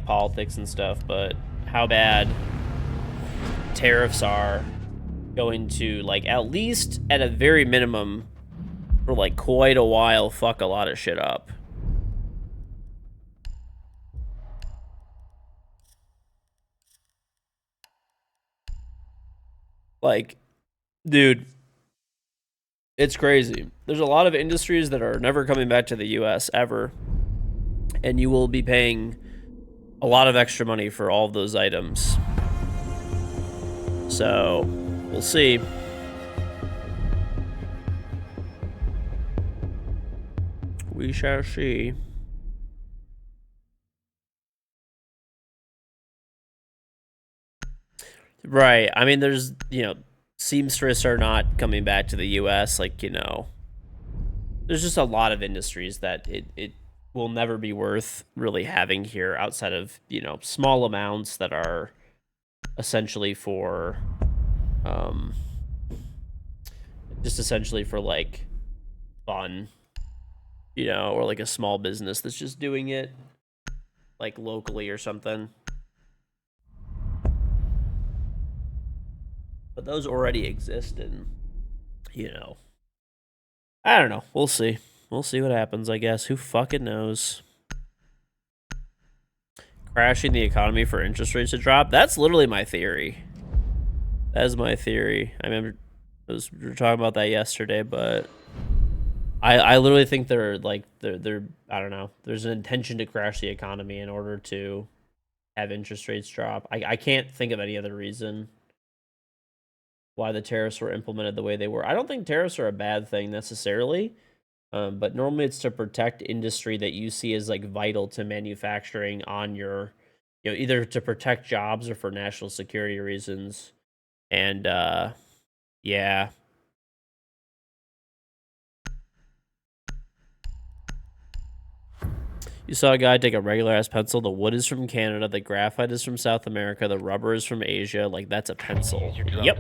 politics and stuff, but how bad tariffs are going to, like, at least at a very minimum for like quite a while, fuck a lot of shit up. Like, dude, it's crazy. There's a lot of industries that are never coming back to the US ever, and you will be paying a lot of extra money for all of those items. So, we'll see. We shall see. Right. I mean, there's, you know, seamstress are not coming back to the US. Like, you know, there's just a lot of industries that it will never be worth really having here outside of, you know, small amounts that are essentially for, just essentially for like fun, you know, or like a small business that's just doing it like locally or something. But those already exist, and, you know, I don't know. We'll see. We'll see what happens, I guess. Who fucking knows? Crashing the economy for interest rates to drop? That's literally my theory. That is my theory. I remember we were talking about that yesterday, but I literally think they're I don't know. There's an intention to crash the economy in order to have interest rates drop. I can't think of any other reason why the tariffs were implemented the way they were. I don't think tariffs are a bad thing necessarily, but normally it's to protect industry that you see as like vital to manufacturing on your, you know, either to protect jobs or for national security reasons. And yeah. You saw a guy take a regular ass pencil. The wood is from Canada. The graphite is from South America. The rubber is from Asia. Like, that's a pencil. Yep.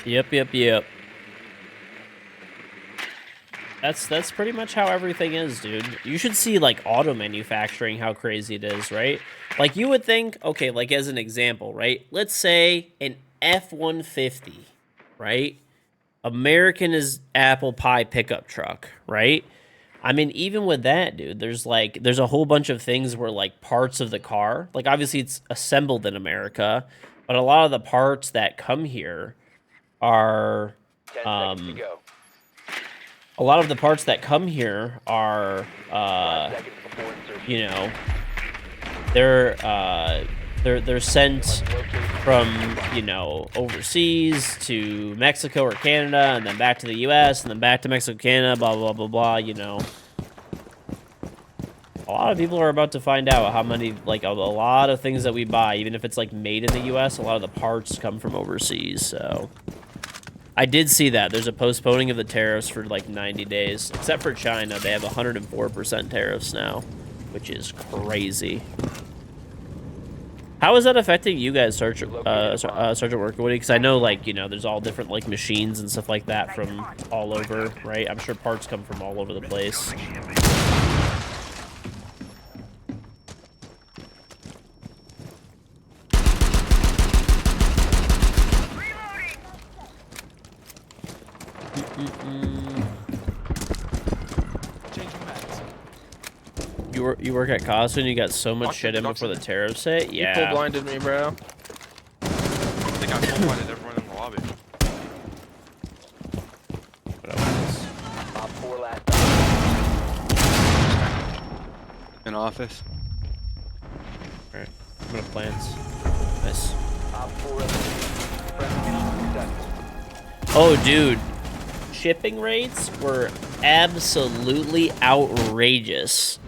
Yep. That's pretty much how everything is, dude. You should see like auto manufacturing, how crazy it is, right? Like, you would think, okay, like as an example, right? Let's say an F-150, right? American is apple pie pickup truck, right? I mean, even with that, dude, there's a whole bunch of things where like parts of the car, like obviously it's assembled in America, but a lot of the parts that come here are, 10 seconds to go. a lot of the parts that come here are, 5 seconds before insertion. you know, they're sent from, you know, overseas to Mexico or Canada, and then back to the U.S., and then back to Mexico, Canada, blah, blah, blah, blah, you know. A lot of people are about to find out how many, like, a lot of things that we buy, even if it's, like, made in the U.S., a lot of the parts come from overseas, so. I did see that. There's a postponing of the tariffs for, like, 90 days. Except for China, they have 104% tariffs now, which is crazy. How is that affecting you guys, Sergeant Worker Woody? Because I know, like, you know, there's all different, like, machines and stuff like that from all over, right? I'm sure parts come from all over the place. You work at Costco and you got so much shit in before the tariffs hit? Yeah. You full blinded me, bro. I think I full blinded everyone in the lobby. What else? Op 4 last In office. Alright, I'm gonna plants. Nice. Op 4 friendly mission successful. Oh, dude. Shipping rates were absolutely outrageous.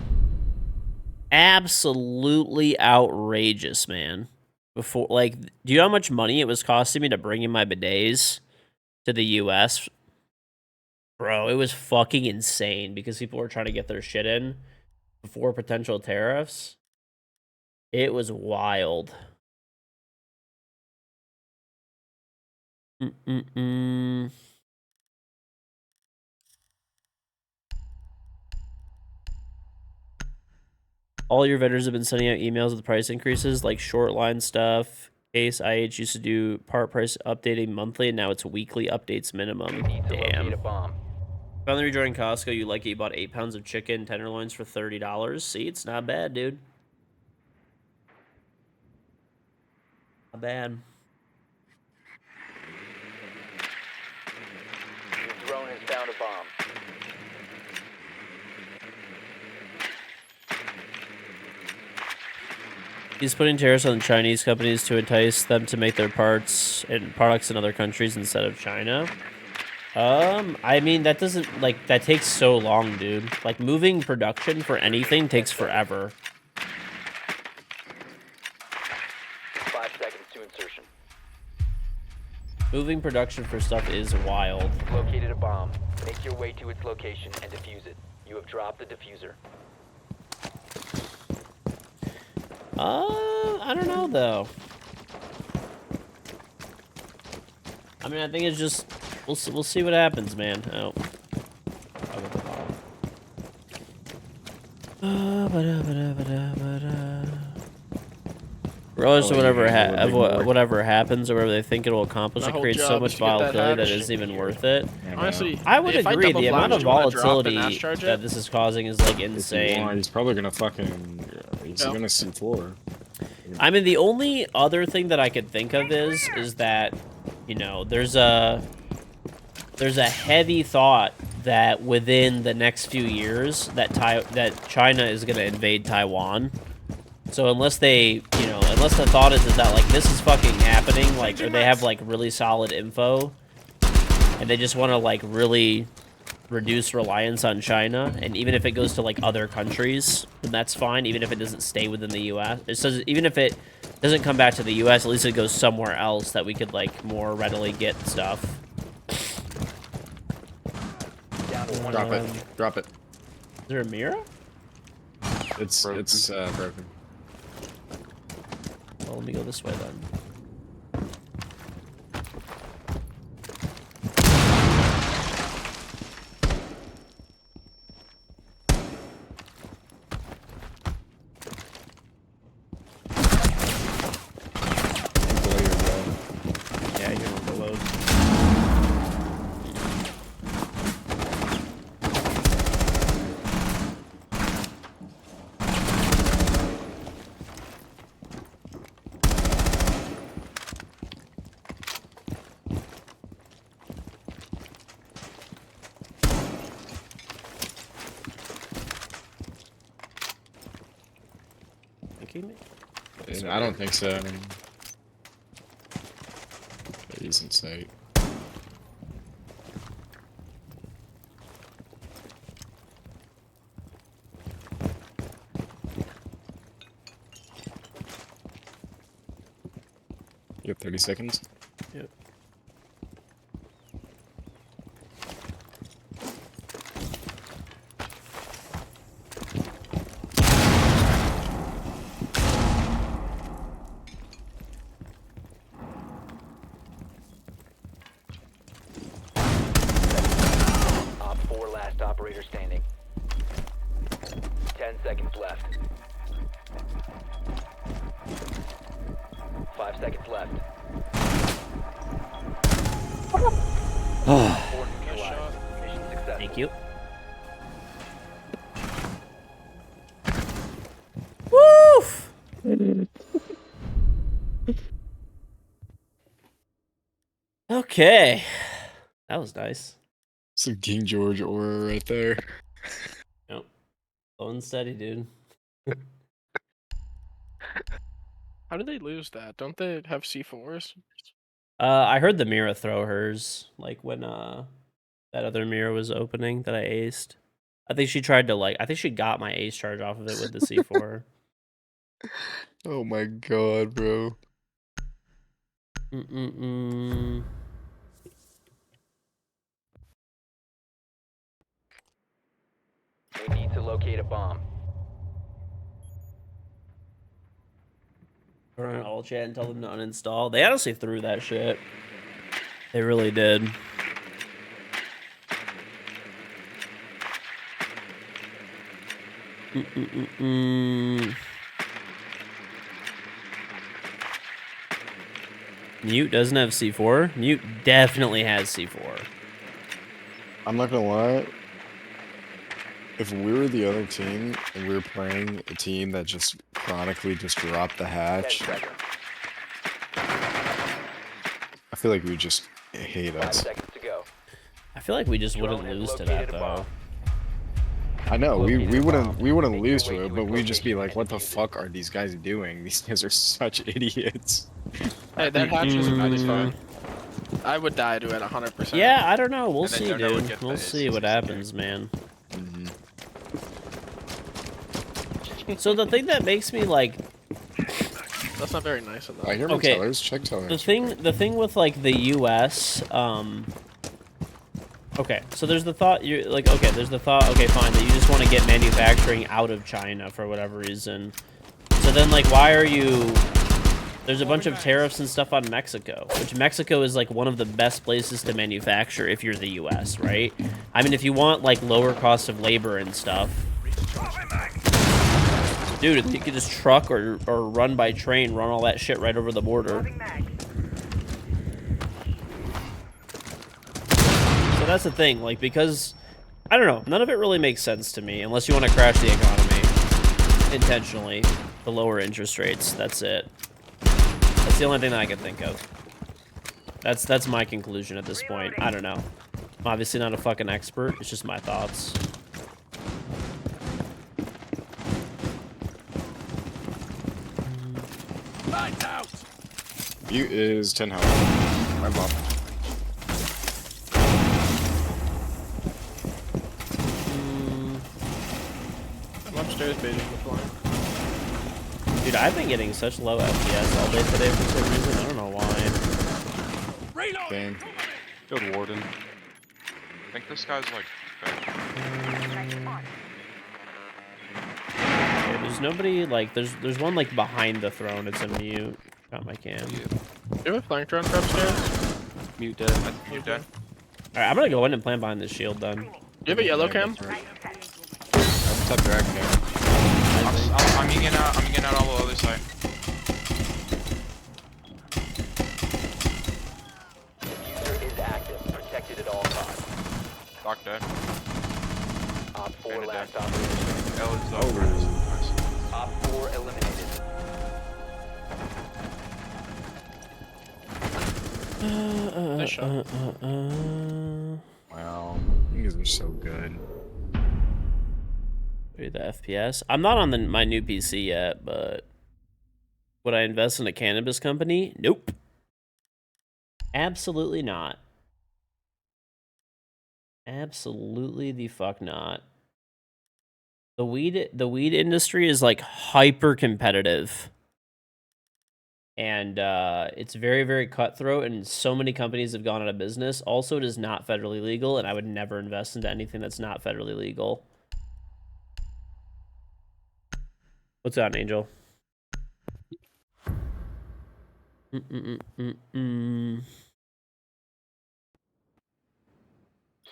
Absolutely outrageous, man. Before, like, do you know how much money it was costing me to bring in my bidets to the US? Bro, it was fucking insane because people were trying to get their shit in before potential tariffs. It was wild. All your vendors have been sending out emails with price increases, like short line stuff. Case IH used to do part price updating monthly, and now it's weekly updates minimum. You need to locate Damn. a bomb. Finally rejoined Costco. You like it? You bought 8 pounds of chicken tenderloins for $30. See, it's not bad, dude. Not bad. Your drone has found a bomb. He's putting tariffs on Chinese companies to entice them to make their parts and products in other countries instead of China. I mean, that doesn't, like, that takes so long, dude. Like, moving production for anything takes forever. 5 seconds to insertion. Moving production for stuff is wild. You've located a bomb. Make your way to its location and defuse it. You have dropped the diffuser. I don't know, though. I mean, I think it's just, we'll see what happens, man. Oh. Regardless of whatever happens or whatever they think it will accomplish, it creates so much volatility that it isn't even worth it. Honestly, I would if agree. double The amount of flash, do you wanna drop and volatility charge that it? this is causing is like If you insane. want, he's probably gonna fucking. He's Yeah. gonna C4. I mean, the only other thing that I could think of is that, you know, there's a heavy thought that within the next few years that China is going to invade Taiwan. So unless the thought is that like this is fucking happening, like, or they have like really solid info, and they just want to like really reduce reliance on China, and even if it goes to like other countries, then that's fine. Even if it doesn't stay within the U.S., it says even if it doesn't come back to the U.S., at least it goes somewhere else that we could like more readily get stuff. Down to one. Drop it. Drop it. Is there a mirror? It's Broken. broken. Well, let me go this way then. Yeah, you're overload. I don't think so. I mean, he's in sight. You have 30 seconds. Yep. Op 4 last operator standing. 10 seconds left. 5 seconds left. Four neutralized. Mission successful. Thank you. Woof! Okay. That was nice. Some KingGeorge aura right there. Yep. Slow and steady, dude. How did they lose that? Don't they have C4s? I heard the Mira throw hers, like when that other Mira was opening that I aced. I think she tried to I think she got my ace charge off of it with the C4. Oh my god, bro. Mm-mm-mm. We need to locate a bomb. Run an all chat and tell them to uninstall. They honestly threw that shit. They really did. Mute doesn't have C4. Mute definitely has C4. I'm not gonna lie. If we were the other team and we were playing a team that just chronically just dropped the 10 hatch, seconds. I feel like we just hate 5 us. seconds to go. I feel like we just Drone wouldn't has lose to that located a though. bomb. I know we Located a wouldn't bomb. Make lose your to way it, to but its we'd just be location like, and what the defuse it. fuck are these guys doing? These guys are such idiots. Hey, that hatch is That'd be really fine. fun. I would die to it 100%. Yeah, I don't know. We'll And then see, Jonah would dude. get We'll the see what 60. happens, man. Mhm. So the thing that makes me like That's not very nice of them. I hear my Okay, tellers. Check tellers. the thing with like the US, okay, so there's the thought you're like, okay, there's the thought, okay, fine, that you just want to get manufacturing out of China for whatever reason. So then like why are you there's a bunch of tariffs and stuff on Mexico, which Mexico is like one of the best places to manufacture if you're the US, right? I mean, if you want like lower cost of labor and stuff, dude, you could just truck or run by train, run all that shit right over the border. So that's the thing, like, because, I don't know, none of it really makes sense to me, unless you want to crash the economy intentionally, the lower interest rates, that's it. That's the only thing that I can think of. That's my conclusion at this point. I don't know. I'm obviously not a fucking expert, it's just my thoughts. Mute is 10 health. I'm up. I'm upstairs baiting the flying. Dude, I've been getting such low FPS all day today for some reason. I don't know why. Dang. Good Warden. I think this guy's like. Okay, there's nobody like there's one like behind the throne. It's a mute. Got my cam. Do you have a flank drone for upstairs? Mute dead. Mute dead. All right, I'm gonna go in and plant behind this shield then. Do you have a yellow cam? I'm top dragon now. I'm getting out. I'm getting out on the other side. User is active. Protected at all costs. Doc dead. Op 4 Bandit last dead. operator. L is over. Nice. Op 4 eliminated. Nice shot. Wow. You guys are so good. Maybe the FPS. I'm not on my new PC yet, but would I invest in a cannabis company? Nope. Absolutely not. Absolutely the fuck not. The weed industry is like hyper competitive. And it's very, very cutthroat, and so many companies have gone out of business. Also, it is not federally legal, and I would never invest into anything that's not federally legal. What's on, Angel?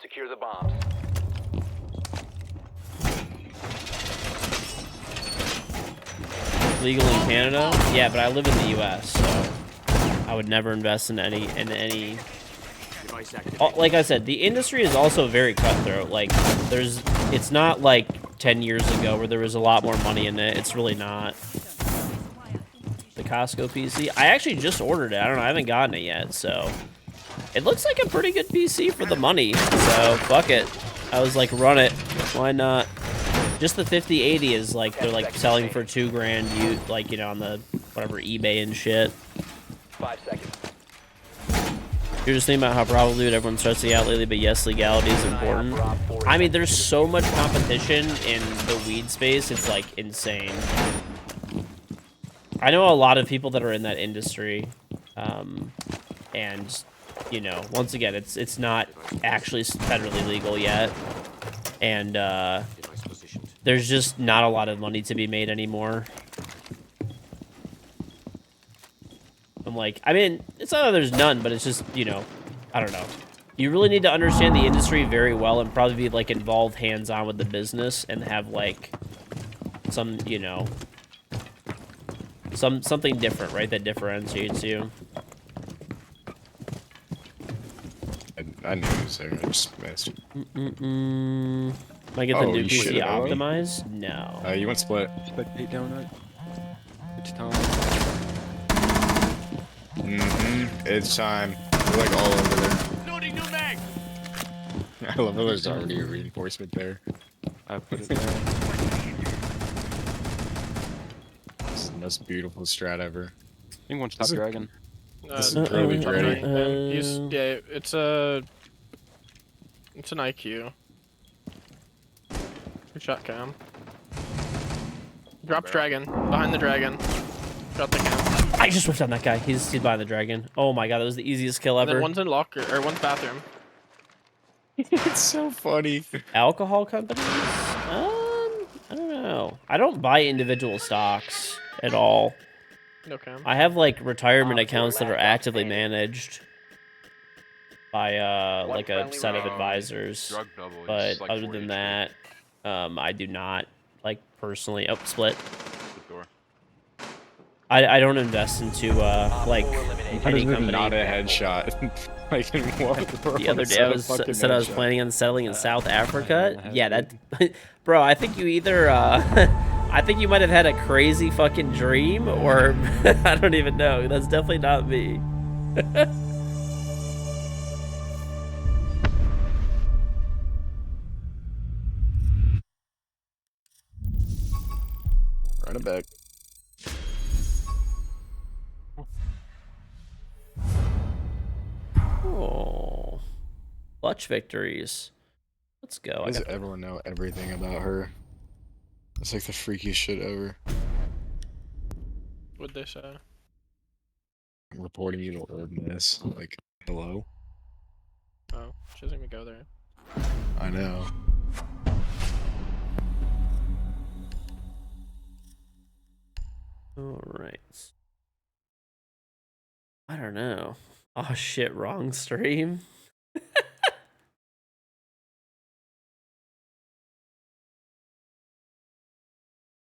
Secure the bombs. Legal in Canada? Yeah, but I live in the US, so I would never invest in any like I said, the industry is also very cutthroat. Like it's not like 10 years ago where there was a lot more money in it. It's really not. The Costco PC. I actually just ordered it. I don't know, I haven't gotten it yet, so it looks like a pretty good PC for the money. So fuck it. I was like, run it. Why not? Just the 5080 is like they're like selling for $2,000, you know, on the whatever eBay and shit. 5 seconds. You're just thinking about how probably everyone starts to out lately, but yes, legality is important. I mean, there's so much competition in the weed space, it's like insane. I know a lot of people that are in that industry, and you know, once again, it's not actually federally legal yet, and there's just not a lot of money to be made anymore. I'm like, I mean, it's not that there's none, but it's just, you know, I don't know. You really need to understand the industry very well and probably be like involved hands-on with the business and have like some, you know, something different, right? That differentiates you. I knew he was there. I just missed. Am I get the Oh, new you PC shit, hello? optimized? No. You went split. Spectate donut. It's time. It's time. We're like all over there. Loading new mag. I love how there's already a reinforcement there. I put it there. This is the most beautiful strat ever. I think one's top This is- dragon. This is really top great. right. Yeah, it's an IQ. Good shot, Cam. Drops dragon. Behind the dragon. Drop the Cam. I just whiffed on that guy. He's behind the dragon. Oh my god, that was the easiest kill And then ever. one's in locker, or one's bathroom. It's so funny. Alcohol companies? I don't know. I don't buy individual stocks at all. No Cam. I have like retirement Op accounts that four are last actively standing. managed by One like a friendly set of remaining. advisors. Drug double. But It's like other 4 than HP. that, I do not like personally. Oh, split. Good door. I don't invest into like four eliminated. How any does it company. not a headshot? Like in what world The other is day that I a was fucking said I was headshot? planning on settling in South Africa. I Yeah, that, bro. I think you either I think you might have had a crazy fucking dream, or I don't even know. That's definitely not me. Run it back. Oh, clutch victories. Let's go. Why I does got the- everyone know everything about her? It's like the freakiest shit ever. What'd they say? I'm reporting you to Orb Miss. Like, hello? Oh, she doesn't even go there. I know. All right. I don't know. Oh shit, wrong stream.